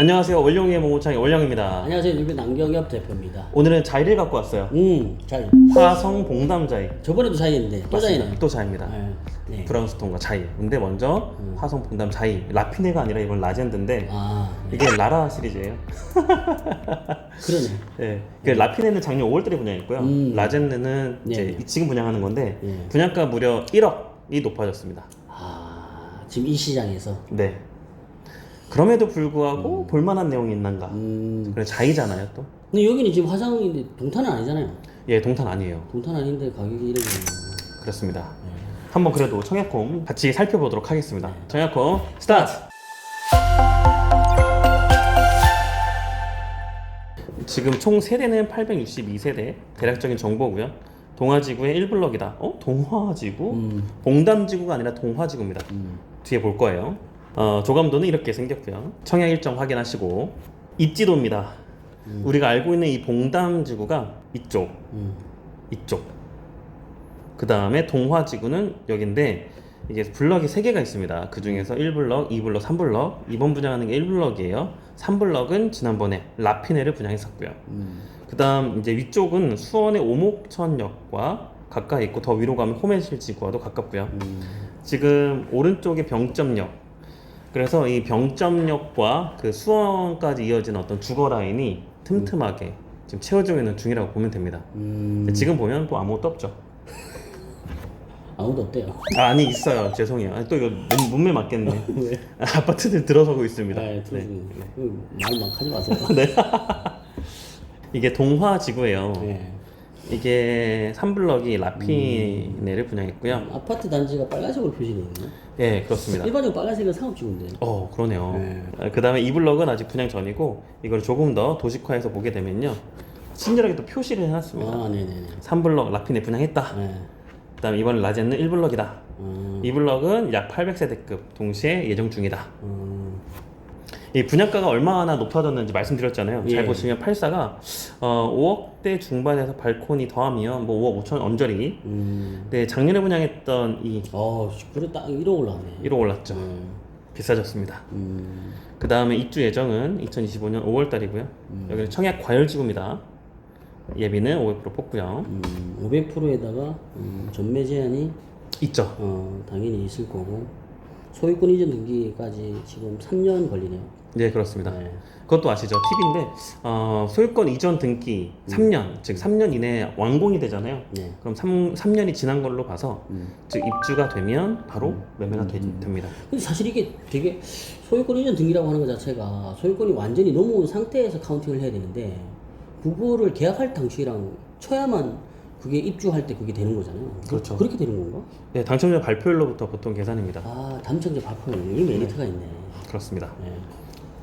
안녕하세요. 원룡의 모모창의 원룡입니다. 안녕하세요. 일본 남경엽 대표입니다. 오늘은 자이를 갖고 왔어요. 잘. 화성 봉담 자이. 저번에도 자이였는데 또 자이네. 또 자이입니다. 네. 브라운스톤과 자이. 근데 먼저 화성 봉담 자이. 라피네가 아니라 이건 라젠드인데 네. 이게 라라 시리즈예요. 그러네. 네. 그 라피네는 작년 5월달에 분양했고요. 라젠드는 이제 네. 지금 분양하는 건데 네. 분양가 무려 1억이 높아졌습니다. 지금 이 시장에서. 네. 그럼에도 불구하고 볼만한 내용이 있는가? 그래 자이잖아요 또. 근데 여기는 지금 화성인데 동탄은 아니잖아요. 예, 동탄 아니에요. 동탄 아닌데 가격이 이렇게. 그렇습니다. 한번 그래도 청약홈 같이 살펴보도록 하겠습니다. 청약홈 스타트! 지금 총 세대는 862세대. 대략적인 정보고요. 동화지구의 1블럭이다. 동화지구? 봉담지구가 아니라 동화지구입니다. 뒤에 볼 거예요. 조감도는 이렇게 생겼고요. 청약 일정 확인하시고 입지도입니다. 우리가 알고 있는 이 봉담지구가 이쪽, 이쪽. 그 다음에 동화지구는 여긴데 이게 블럭이 3개가 있습니다. 그 중에서 1블럭, 2블럭, 3블럭. 이번 분양하는 게 1블럭이에요. 3블럭은 지난번에 라피네를 분양했었고요. 그 다음 이제 위쪽은 수원의 오목천역과 가까이 있고 더 위로 가면 호메실지구와도 가깝고요. 지금 오른쪽에 병점역. 그래서 이 병점역과 그 수원까지 이어지는 어떤 주거 라인이 틈틈하게 지금 채워지고 있는 중이라고 보면 됩니다. 지금 보면 또 아무것도 없죠. 아무도 없대요. 아니 있어요. 죄송해요. 아니, 또 이거 문매 맞겠네. 왜? 아파트들 들어서고 있습니다. 네, 말 막 하지 마세요. 네. 이게 동화지구예요. 네. 이게 3블럭이 라피네를 분양했고요. 아파트 단지가 빨간색으로 표시되어 있네요. 예, 그렇습니다. 일반적으로 빨간색은 상업지구인데. 그러네요. 네. 그 다음에 2블럭은 아직 분양 전이고 이걸 조금 더 도식화해서 보게 되면요. 친절하게 또 표시를 해놨습니다. 네네네. 3블럭 라피네 분양했다. 네. 그 다음에 이번 라젠은 1블럭이다. 2블럭은 약 800세대급 동시에 예정 중이다. 이 분양가가 얼마나 높아졌는지 말씀드렸잖아요. 예. 잘 보시면 84가 5억대 중반에서 발코니 더하면 뭐 5억 5천 언저리. 네, 작년에 분양했던 이 그래 딱 1억 올라가네. 1억 올랐죠. 비싸졌습니다. 그 다음에 입주 예정은 2025년 5월달이고요. 여기는 청약 과열지구입니다. 예비는 500% 뽑고요. 500%에다가 전매 제한이 있죠. 당연히 있을 거고 소유권 이전 등기까지 지금 3년 걸리네요. 네, 그렇습니다. 네. 그것도 아시죠? 팁인데 소유권 이전 등기 3년, 즉 3년 이내에 완공이 되잖아요. 네. 그럼 3년이 지난 걸로 봐서 즉 입주가 되면 바로 매매가 됩니다. 근데 사실 이게 되게 소유권 이전 등기라고 하는 것 자체가 소유권이 완전히 넘어온 상태에서 카운팅을 해야 되는데 그거를 계약할 당시랑 쳐야만 그게 입주할 때 그게 되는 거잖아요. 그렇죠. 그렇게 되는 건가? 네, 당첨자 발표일로부터 보통 계산입니다. 당첨자 발표는 이 메리트가 있네. 그렇습니다. 네.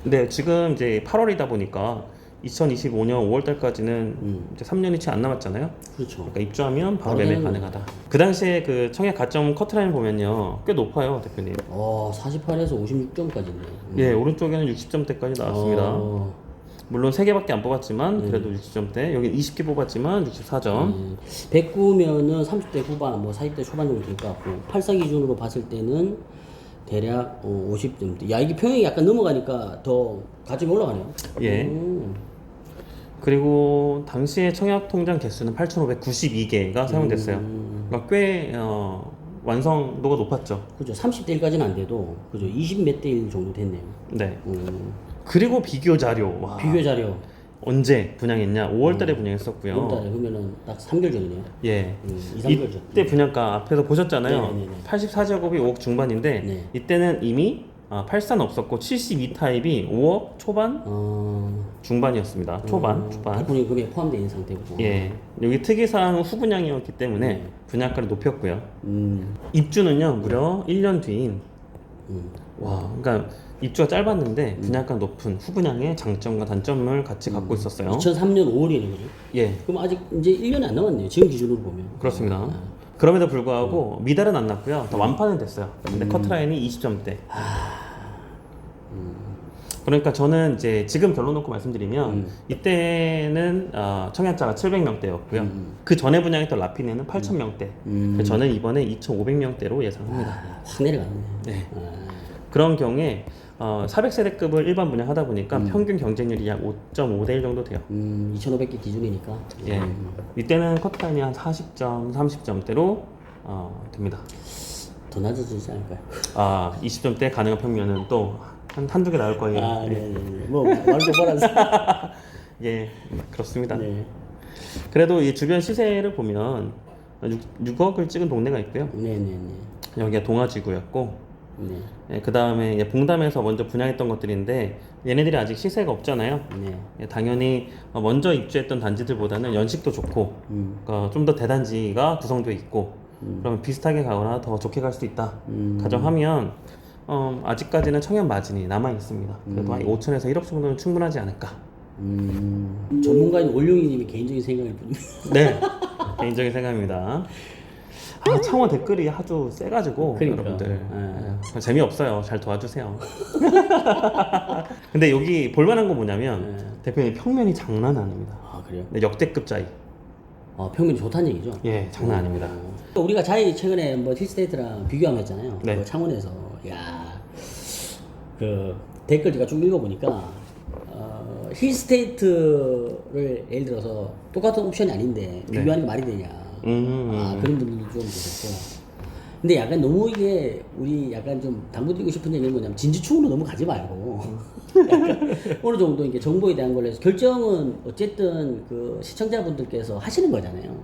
근데 지금 이제 8월이다 보니까 2025년 5월달까지는 이제 3년이 채 안 남았잖아요. 그렇죠. 그러니까 입주하면 바로 바로 매매 되는 가능하다. 그 당시에 그 청약 가점 커트라인 보면요, 꽤 높아요, 대표님. 48에서 56점까지네. 예, 오른쪽에는 60점대까지 나왔습니다. 물론 3개밖에 안 뽑았지만 그래도 60점대. 여기 20개 뽑았지만 64점. 109면은 30대 후반, 뭐 40대 초반 정도 될 것 같고 84 기준으로 봤을 때는 대략 50점대. 야, 이게 평형이 약간 넘어가니까 더 가점이 올라가네요. 예. 그리고 당시에 청약 통장 개수는 8,592개가 사용됐어요. 그러니까 꽤 완성도가 높았죠. 그죠. 30대 1까지는 안 돼도 그죠. 20 몇 대 1 정도 됐네요. 네. 그리고 비교 자료. 와. 비교 자료. 언제 분양했냐? 5월달에 분양했었고요. 5월달에 그러면은 딱 3개월 전이네요. 예. 2, 3개월 전. 이때 분양가 앞에서 보셨잖아요. 네네네. 84제곱이 5억 중반인데 네. 이때는 이미 84는 없었고 72 타입이 5억 초반 중반이었습니다. 초반. 발코니 금액 포함되어 있는 상태고. 예. 여기 특이사항은 후분양이었기 때문에 네. 분양가를 높였고요. 입주는요 무려 1년 뒤인. 와, 그러니까 입주가 짧았는데 분양가 높은 후분양의 장점과 단점을 같이 갖고 있었어요. 2003년 5월이네 그죠? 예, 그럼 아직 이제 1년이 안 남았네요. 지금 기준으로 보면. 그렇습니다. 그럼에도 불구하고 미달은 안 났고요. 더 완판은 됐어요. 근데 커트라인이 20점대. 그러니까 저는 이제 지금 결론 놓고 말씀드리면 이때는 청약자가 700명대였고요. 그 전에 분양했던 라피네는 8,000명대. 저는 이번에 2,500명대로 예상합니다. 확 내려갔네. 네. 그런 경우에 400세대급을 일반 분양하다 보니까 평균 경쟁률이 약 5.5대 1 정도 돼요. 2,500개 기준이니까. 예. 이때는 컷타임이 한 40점, 30점대로 됩니다. 더 낮아지지 않을까요? 20점대 가능한 평면은 또 한두 개 나올 거예요. 아, 네네네. 뭐 말도 뭐라서. 예, 그렇습니다. 네. 그래도 이 주변 시세를 보면 6억을 찍은 동네가 있고요. 네네네. 여기가 동아지구였고, 네. 예, 그 다음에 봉담에서 먼저 분양했던 것들인데 얘네들이 아직 시세가 없잖아요. 네. 예, 당연히 먼저 입주했던 단지들보다는 연식도 좋고, 그러니까 좀 더 대단지가 구성되어 있고, 그러면 비슷하게 가거나 더 좋게 갈 수도 있다 가정하면 아직까지는 청약 마진이 남아 있습니다. 그래도 한 5천에서 1억 정도는 충분하지 않을까. 전문가인 올룡이님이 개인적인 생각일 뿐입니다. 네, 개인적인 생각입니다. 창원 댓글이 아주 세가지고 그러니까. 여러분들 재미없어요. 잘 도와주세요. 근데 여기 볼만한 건 뭐냐면 대표님 평면이 장난 아닙니다. 아, 그래요? 네, 역대급 짜이. 평면이 좋다는 얘기죠? 예, 장난 아닙니다. 우리가 자이 최근에 뭐 힐스테이트랑 비교하면 했잖아요. 네. 그 창원에서. 그 댓글 제가 쭉 읽어보니까 힐스테이트를 예를 들어서 똑같은 옵션이 아닌데 비교하는 게 말이 되냐. 그런 분들도 좀 계셨고. 근데 약간 너무 이게 우리 약간 좀 당부드리고 싶은 얘기는 뭐냐면 진지충으로 너무 가지 말고 약간 어느 정도 이게 정보에 대한 걸로 해서 결정은 어쨌든 그 시청자분들께서 하시는 거잖아요.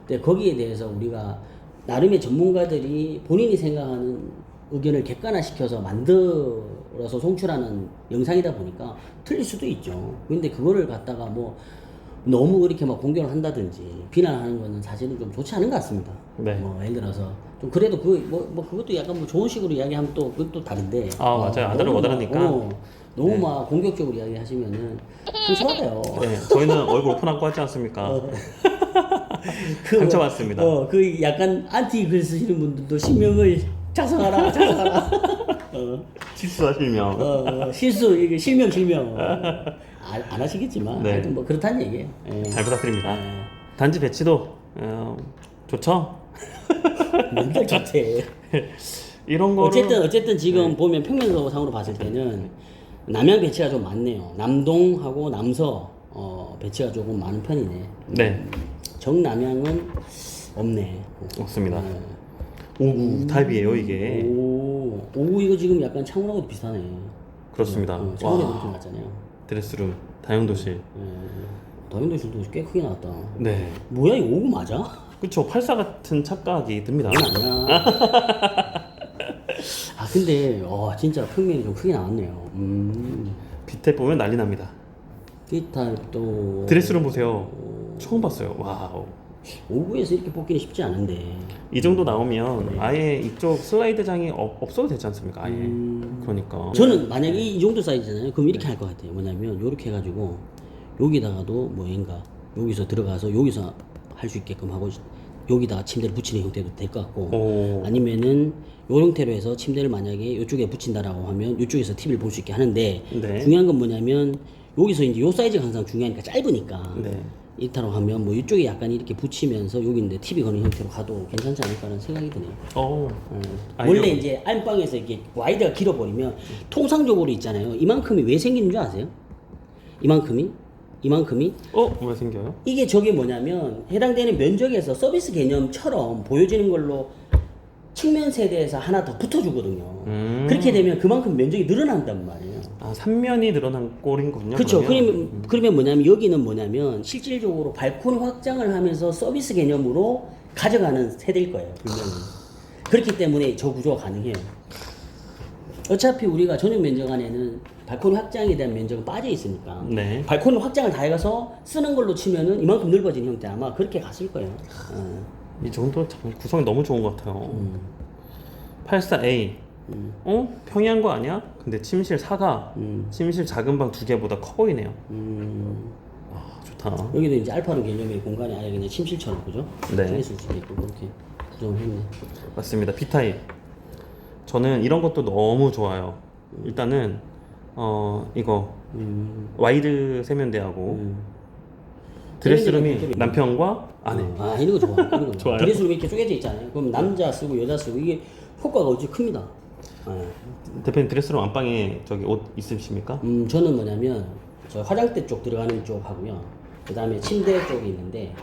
근데 거기에 대해서 우리가 나름의 전문가들이 본인이 생각하는 의견을 객관화시켜서 만들어서 송출하는 영상이다 보니까 틀릴 수도 있죠. 근데 그거를 갖다가 뭐 너무 그렇게 막 공격을 한다든지 비난하는 거는 사실은 좀 좋지 않은 것 같습니다. 네. 뭐 예를 들어서 좀 그래도 그것도 약간 뭐 좋은 식으로 이야기하면 또 그것도 다른데. 맞아요. 아들을 너무 원하니까. 너무 막 공격적으로 이야기하시면은 상처받아요. 네, 저희는 얼굴 오픈하고 하지 않습니까? 상처받습니다. 그 약간 안티 글 쓰시는 분들도 실명을 작성하라. 실수와 실명. 실수 이게 실명. 안 하시겠지만 네. 하여튼 뭐 그렇다는 얘기예요. 예. 잘 부탁드립니다. 예. 단지 배치도 좋죠? 맨날 좋대. 이런 거를 어쨌든 지금 보면 평면도상으로 봤을 때는 남양 배치가 좀 많네요. 남동하고 남서 배치가 조금 많은 편이네. 네, 정남양은 없네. 없습니다. 5구 타입이에요 이게. 오 이거 지금 약간 창원하고도 비슷하네. 그렇습니다. 창원에 와, 그렇게 나왔잖아요. 드레스룸, 다용도실. 다윈도실도 꽤 크게 나왔다. 네, 뭐야 이거 5구 맞아? 그렇죠. 84 같은 착각이 듭니다. 그건 아니야. 근데 진짜 평면이 좀 크게 나왔네요. 밑에 보면 난리 납니다. B타입도 드레스룸 보세요. 처음 봤어요. 와우. 5구에서 이렇게 뽑기는 쉽지 않은데. 이 정도 나오면 아예 이쪽 슬라이드장이 없어도 되지 않습니까? 아예. 그러니까. 저는 만약에 이 정도 사이즈잖아요. 그럼 이렇게 할 것 같아요. 뭐냐면 요렇게 해가지고 여기다가도 뭐인가 여기서 들어가서 여기서 할 수 있게끔 하고 여기다가 침대를 붙이는 형태도 될 것 같고 아니면은 요 형태로 해서 침대를 만약에 이쪽에 붙인다라고 하면 이쪽에서 TV를 볼 수 있게 하는데 네. 중요한 건 뭐냐면 여기서 이제 요 사이즈가 항상 중요하니까 짧으니까 네. 이렇다고 하면 뭐 이쪽에 약간 이렇게 붙이면서 여기인데 TV 거는 형태로 가도 괜찮지 않을까라는 생각이 드네요. 원래 이제 안방에서 이렇게 와이드가 길어버리면 통상적으로 있잖아요. 이만큼이 왜 생기는 줄 아세요? 이만큼이 왜 생겨요? 이게 저게 뭐냐면 해당되는 면적에서 서비스 개념처럼 보여지는 걸로 측면 세대에서 하나 더 붙어주거든요. 그렇게 되면 그만큼 면적이 늘어난단 말이에요. 3면이 늘어난 꼴이군요. 그렇죠. 그러면 뭐냐면 여기는 뭐냐면 실질적으로 발코니 확장을 하면서 서비스 개념으로 가져가는 세대일 거예요. 분명히. 그렇기 때문에 저 구조가 가능해요. 어차피 우리가 전용 면적 안에는 발코니 확장에 대한 면적은 빠져 있으니까 네. 발코니 확장을 다 해가서 쓰는 걸로 치면은 이만큼 넓어진 형태 아마 그렇게 갔을 거예요. 이 정도 참 구성이 너무 좋은 것 같아요. 84A. 평이한 거 아니야? 근데 침실 4가 침실 작은 방 2개보다 커 보이네요. 좋다. 여기도 이제 알파로 개념의 공간이 아예 그냥 침실처럼 그죠? 네. 있을 수 있고 그렇게 구성을 했네. 맞습니다. B타입. 저는 이런 것도 너무 좋아요. 일단은 이거 와이드 세면대하고 드레스룸이 남편과 아내. 이런 거 좋아. 이런 거 좋아요? 드레스룸이 이렇게 쪼개져 있잖아요. 그럼 남자 쓰고 여자 쓰고 이게 효과가 어찌 큽니다. 대표님 드레스룸 안방에 저기 옷 있으십니까? 저는 뭐냐면 저 화장대 쪽 들어가는 쪽 하고요. 그 다음에 침대 쪽이 있는데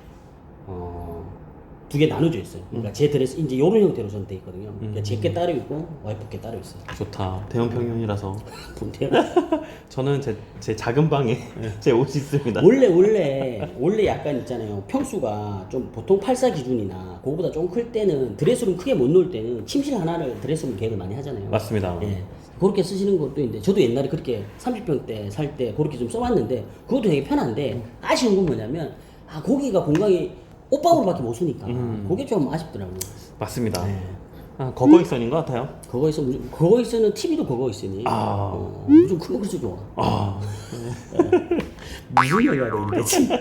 두 개 나눠져 있어요. 그러니까 제 드레스 이제 이런 형태로 저는 돼 있거든요. 그러니까 제게 따로 있고 와이프 게 따로 있어요. 좋다. 대형 평형이라서. 본데요? 저는 제 작은 방에 제 옷이 있습니다. 원래 약간 있잖아요. 평수가 좀 보통 84 기준이나 그거보다 좀 클 때는 드레스룸 크게 못 놓을 때는 침실 하나를 드레스룸 계획을 많이 하잖아요. 맞습니다. 예. 그렇게 쓰시는 것도 있는데 저도 옛날에 그렇게 30평대 살 때 그렇게 좀 써봤는데 그것도 되게 편한데 아쉬운 건 뭐냐면 거기가 공간이 옷방으로밖에 못 쓰니까 그게 좀 아쉽더라고요. 맞습니다. 네. 거거익선인 것 같아요. 거거있어는 TV도 거거있으니 좀 큰 거 그래서 좋아. 무슨 얘기가 되는데 지금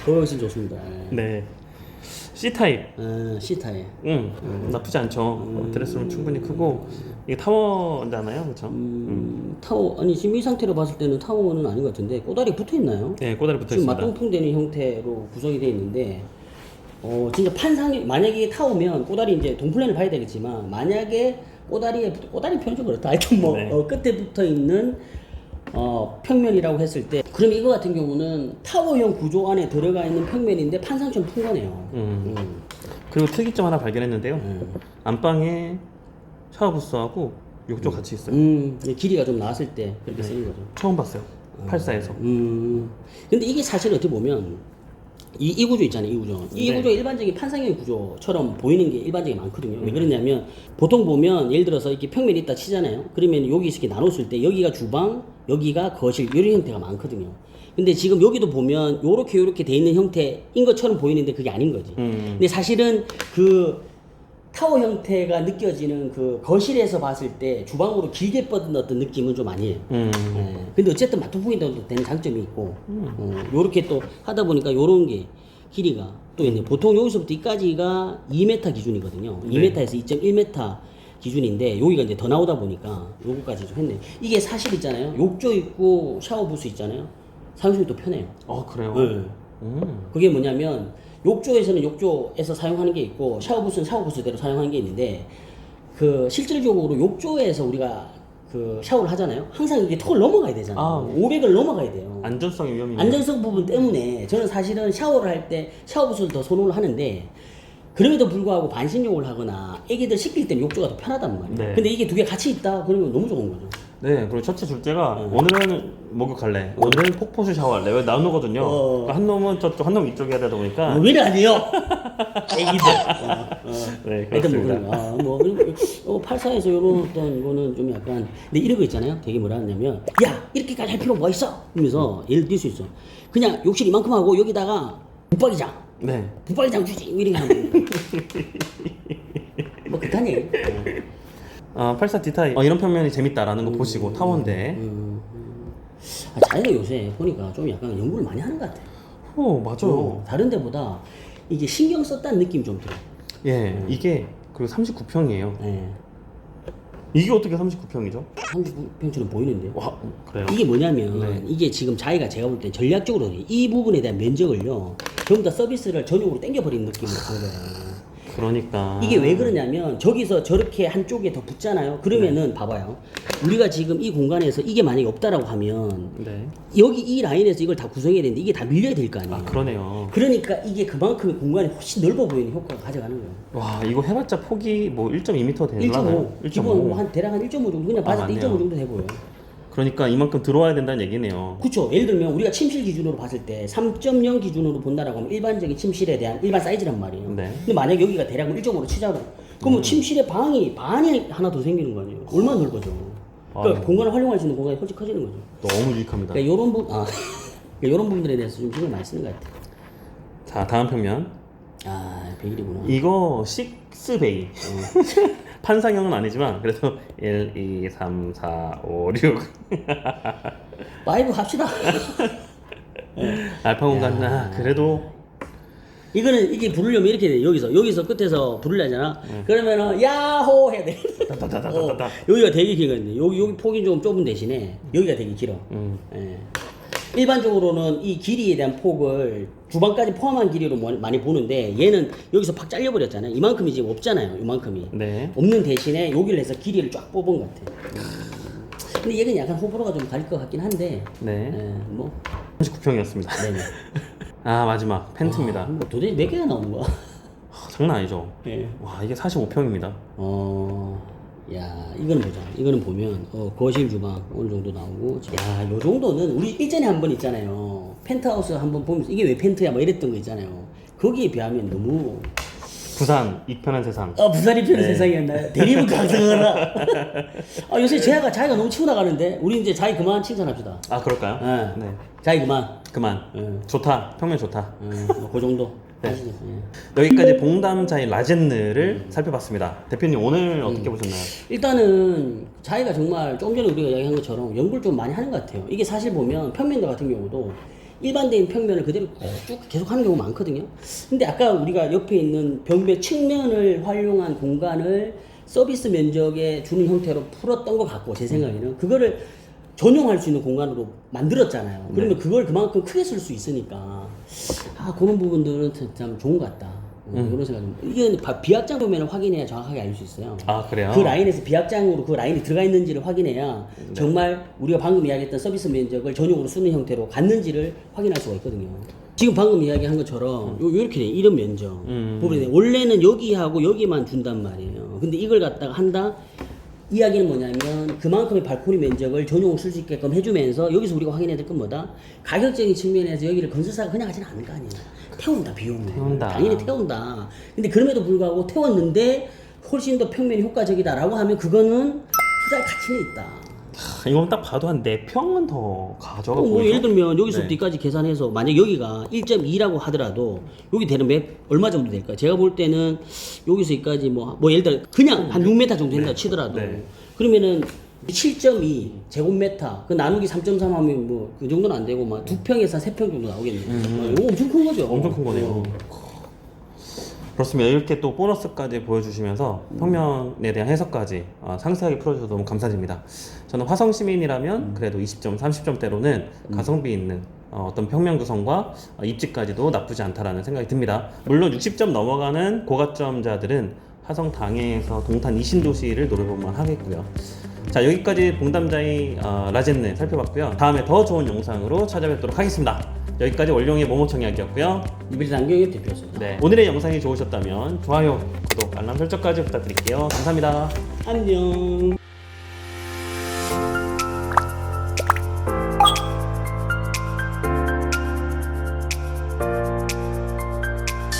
거거있으면 좋습니다. 네. C타입. C타입. 나쁘지 않죠. 드레스룸 충분히 크고 이게 타워잖아요, 그렇죠? 타워 아니 지금 이 상태로 봤을 때는 타워는 아닌 것 같은데 꼬다리 붙어 있나요? 네, 꼬다리 붙어 지금 있습니다. 맞동풍되는 형태로 구성이 되어 있는데 진짜 판상이 만약에 타오면 꼬다리 이제 동플랜을 봐야 되겠지만 만약에 꼬다리 표현 좀 그렇다. 하여튼 뭐 네. 끝에 붙어 있는 평면이라고 했을 때 그럼 이거 같은 경우는 타워형 구조 안에 들어가 있는 평면인데 판상처럼 푼 거네요. 그리고 특이점 하나 발견했는데요. 안방에 샤워 부스하고 욕조 같이 있어요. 길이가 좀 나왔을 때 그렇게 쓰는 거죠. 처음 봤어요. 84에서. 근데 이게 사실 어떻게 보면 이 구조 있잖아요, 이 구조. 이 네. 구조 일반적인 판상형 구조처럼 보이는 게 일반적인 많거든요. 왜 그러냐면 보통 보면 예를 들어서 이렇게 평면이 있다 치잖아요. 그러면 여기 이렇게 나눴을 때 여기가 주방, 여기가 거실 이런 형태가 많거든요. 근데 지금 여기도 보면 요렇게 돼 있는 형태인 것처럼 보이는데 그게 아닌 거지. 근데 사실은 그 타워 형태가 느껴지는 그 거실에서 봤을 때 주방으로 길게 뻗은 어떤 느낌은 좀 아니에요. 근데 어쨌든 맞통풍이 되는 장점이 있고, 요렇게 또 하다 보니까 요런 게 길이가 또 있네. 보통 여기서부터 여기까지가 2m 기준이거든요. 네. 2m에서 2.1m 기준인데 여기가 이제 더 나오다 보니까 요거까지 좀 했네. 이게 사실 있잖아요. 욕조 있고 샤워 부스 있잖아요. 사용성이 또 편해요. 그래요? 네. 그게 뭐냐면 욕조에서는 욕조에서 사용하는 게 있고 샤워부스는 샤워부스대로 사용하는 게 있는데 그 실질적으로 욕조에서 우리가 그 샤워를 하잖아요. 항상 이게 턱을 넘어가야 되잖아요. 500을 넘어가야 돼요. 안전성이 위험이네요. 안전성 부분 때문에 저는 사실은 샤워를 할 때 샤워부스를 더 선호를 하는데 그럼에도 불구하고 반신욕을 하거나 애기들 씻길 때는 욕조가 더 편하단 말이에요. 네. 근데 이게 두 개 같이 있다 그러면 너무 좋은 거죠. 네, 그리고 첫째 둘째가 오늘은 목욕할래, 오늘은 폭포수 샤워할래. 왜 나누거든요. 그러니까 한 놈은 저쪽, 한 놈 이쪽에 해야 되다 보니까. 왜 아니에요? 애기들. 네, 하여튼 그렇습니다. 뭐 84에서 요런 어떤 거는 좀 약간 근데 이런 거 있잖아요. 되게 뭐라 하냐면 야 이렇게까지 할 필요 뭐 있어? 이러면서 예를 들 수 있어. 그냥 욕실 이만큼 하고 여기다가 붙박이장 네. 주지 이렇게 하면 뭐 그딴 얘기. 84 D타입. 이런 평면이 재밌다라는 거 보시고 타워인데. 자기가 요새 보니까 좀 약간 연구를 많이 하는 것 같아. 맞아요. 다른 데보다 이게 신경 썼다는 느낌이 좀 들어. 예, 이게 그리고 39평이에요. 예. 이게 어떻게 39평이죠? 39평처럼 보이는데요. 와, 그래요. 이게 뭐냐면 네. 이게 지금 제가 볼 때 전략적으로 이 부분에 대한 면적을요 전부 다 서비스를 전용으로 땡겨버리는 느낌으로 가는 거예요. 그러니까 이게 왜 그러냐면 저기서 저렇게 한쪽에 더 붙잖아요. 그러면은 봐봐요. 우리가 지금 이 공간에서 이게 만약에 없다라고 하면 네. 여기 이 라인에서 이걸 다 구성해야 되는데 이게 다 밀려야 될 거 아니에요. 그러네요. 그러니까 이게 그만큼 공간이 훨씬 넓어 보이는 효과가 가져가는 거예요. 와, 이거 해봤자 폭이 뭐 1.2m 되나요? 1.5 기본 뭐한 대략 한 1.5 정도 그냥 봤을 때 맞네요. 1.5 정도 돼 보여요. 그러니까 이만큼 들어와야 된다는 얘기네요. 그렇죠. 예를 들면 우리가 침실 기준으로 봤을 때 3.0 기준으로 본다라고 하면 일반적인 침실에 대한 일반 사이즈란 말이에요. 네. 근데 만약 여기가 대략 1.5로 치자고 그러면 침실에 방이 반이 하나 더 생기는 거 아니에요. 얼마나 넓어져. 그러니까 아유. 공간을 활용할 수 있는 공간이 훨씬 커지는 거죠. 너무 유익합니다. 그러니까 이런 이런 부분들에 대해서 좀 신경 많이 쓰는 것 같아요. 자, 다음 평면. 100일이구나. 이거 6베이. 판상형은 아니지만 그래도 1, 2, 3, 4, 5, 6. 5 합시다. 알파 공간. 그래도 이게 부르려면 이렇게 돼. 여기서 끝에서 부르려잖아. 그러면은 야호 해야 돼. 따따따따따따. 여기가 되게 길거든요. 여기 폭이 좀 좁은 대신에 여기가 되게 길어. 예. 일반적으로는 이 길이에 대한 폭을 주방까지 포함한 길이로 많이 보는데 얘는 여기서 팍 잘려버렸잖아요. 이만큼이 지금 없잖아요. 이만큼이. 네. 없는 대신에 여기를 해서 길이를 쫙 뽑은 것 같아. 근데 얘는 약간 호불호가 좀 갈릴 것 같긴 한데. 네. 뭐. 39평이었습니다. 네네. 아 마지막 펜트입니다. 뭐 도대체 몇 개가 나오는 거야? 장난 아니죠? 네. 와 이게 45평입니다. 야, 이거는 보자. 이거는 보면, 거실 주방 어느 정도 나오고, 야, 요 정도는 우리 일전에 한 번 있잖아요. 펜트하우스 한번 보면서 이게 왜 펜트야? 뭐 이랬던 거 있잖아요. 거기에 비하면 너무, 부산 이편한 세상. 부산이 편한 네. 세상이었나요? 대리분 강성하라. 요새 자기가 너무 치고 나가는데, 우리 이제 자기 그만 칭찬합시다. 아 그럴까요? 네. 네. 자기 그만. 그만. 좋다. 평면 좋다. 그 정도. 네. 하시죠. 여기까지 봉담자의 라젠느를 살펴봤습니다. 대표님 오늘 어떻게 보셨나요? 일단은 자기가 정말 조금 전에 우리가 이야기한 것처럼 연구를 좀 많이 하는 것 같아요. 이게 사실 보면 평면도 같은 경우도 일반적인 평면을 그대로 쭉 계속 하는 경우가 많거든요. 근데 아까 우리가 옆에 있는 벽면 측면을 활용한 공간을 서비스 면적에 주는 형태로 풀었던 것 같고, 제 생각에는 그거를 전용할 수 있는 공간으로 만들었잖아요. 그러면 그걸 그만큼 크게 쓸 수 있으니까 그런 부분들은 참 좋은 것 같다. 이런 생각 좀. 이게 비확장 도면을 확인해야 정확하게 알 수 있어요. 아 그래요? 그 라인에서 비확장으로 그 라인이 들어가 있는지를 확인해야 정말 우리가 방금 이야기했던 서비스 면적을 전용으로 쓰는 형태로 갔는지를 확인할 수가 있거든요. 지금 방금 이야기한 것처럼 요렇게 돼. 이런 면적 부분에 원래는 여기하고 여기만 준단 말이에요. 근데 이걸 갖다가 한다. 이야기는 뭐냐면 그만큼의 발코니 면적을 전용으로 쓸 수 있게끔 해주면서 여기서 우리가 확인해야 될 건 뭐다? 가격적인 측면에서 여기를 건설사가 그냥 하지는 않을 거 아니에요. 태운다, 비용을. 태운다. 당연히 태운다. 근데 그럼에도 불구하고 태웠는데 훨씬 더 평면이 효과적이다라고 하면 그거는 투자의 가치는 있다. 이건 딱 봐도 한 4평은 더 가져가 보이죠? 뭐 예를 들면 여기서부터 네. 여기까지 계산해서 만약 여기가 1.2라고 하더라도 여기 되는 얼마 정도 될까요? 제가 볼 때는 여기서 여기까지 뭐 예를 들어 그냥 한 6m 정도 된다 치더라도 네. 그러면은 7.2 제곱미터 그 나누기 3.3 하면 뭐 그 정도는 안 되고 막 2평에서 3평 정도 나오겠네요. 이거 엄청 큰 거죠. 엄청 큰 거네요. 그렇습니다. 이렇게 또 보너스까지 보여주시면서 평면에 대한 해석까지 상세하게 풀어주셔서 너무 감사드립니다. 저는 화성 시민이라면 그래도 20점, 30점대로는 가성비 있는 어떤 평면 구성과 입지까지도 나쁘지 않다라는 생각이 듭니다. 물론 60점 넘어가는 고가점자들은 화성 당해에서 동탄 이신도시를 노려볼만 하겠고요. 자, 여기까지 봉담자의 라젠느 살펴봤고요. 다음에 더 좋은 영상으로 찾아뵙도록 하겠습니다. 여기까지 원룡의 모모청 이야기였고요. 이비스 안경의 대표였습니다. 네, 오늘의 영상이 좋으셨다면 좋아요, 구독, 알람 설정까지 부탁드릴게요. 감사합니다. 안녕.